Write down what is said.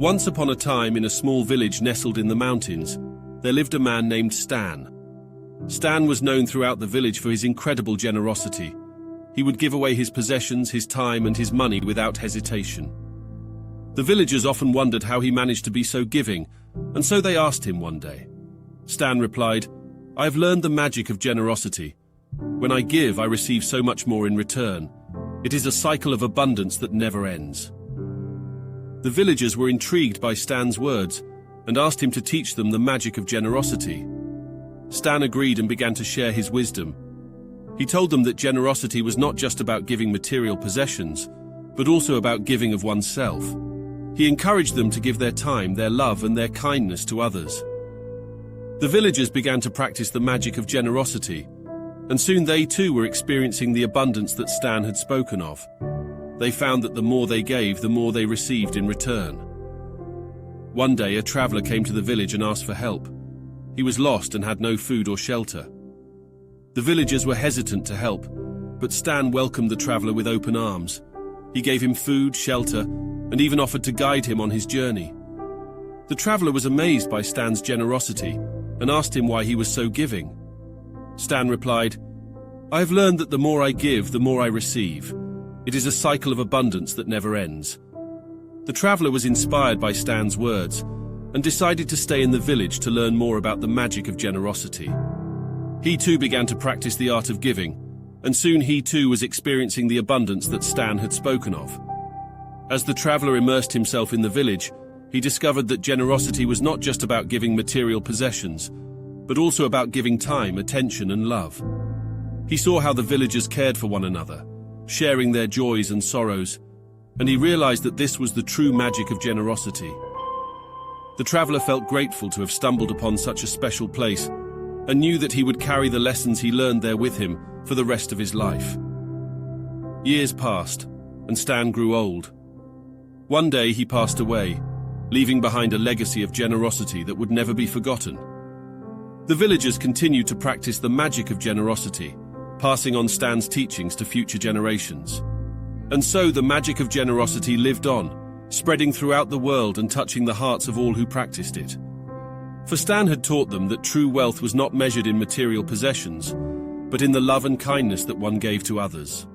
Once upon a time, in a small village nestled in the mountains, there lived a man named Stan. Stan was known throughout the village for his incredible generosity. He would give away his possessions, his time, and his money without hesitation. The villagers often wondered how he managed to be so giving, and so they asked him one day. Stan replied, "I have learned the magic of generosity. When I give, I receive so much more in return. It is a cycle of abundance that never ends." The villagers were intrigued by Stan's words and asked him to teach them the magic of generosity. Stan agreed and began to share his wisdom. He told them that generosity was not just about giving material possessions, but also about giving of oneself. He encouraged them to give their time, their love, and their kindness to others. The villagers began to practice the magic of generosity, and soon they too were experiencing the abundance that Stan had spoken of. They found that the more they gave, the more they received in return. One day, a traveler came to the village and asked for help. He was lost and had no food or shelter. The villagers were hesitant to help, but Stan welcomed the traveler with open arms. He gave him food, shelter, and even offered to guide him on his journey. The traveler was amazed by Stan's generosity and asked him why he was so giving. Stan replied, "I have learned that the more I give, the more I receive. It is a cycle of abundance that never ends." The traveler was inspired by Stan's words and decided to stay in the village to learn more about the magic of generosity. He too began to practice the art of giving, and soon he too was experiencing the abundance that Stan had spoken of. As the traveler immersed himself in the village, he discovered that generosity was not just about giving material possessions, but also about giving time, attention, and love. He saw how the villagers cared for one another, sharing their joys and sorrows, and he realized that this was the true magic of generosity. The traveler felt grateful to have stumbled upon such a special place and knew that he would carry the lessons he learned there with him for the rest of his life. Years passed, and Stan grew old. One day he passed away, leaving behind a legacy of generosity that would never be forgotten. The villagers continued to practice the magic of generosity, passing on Stan's teachings to future generations. And so the magic of generosity lived on, spreading throughout the world and touching the hearts of all who practiced it. For Stan had taught them that true wealth was not measured in material possessions, but in the love and kindness that one gave to others.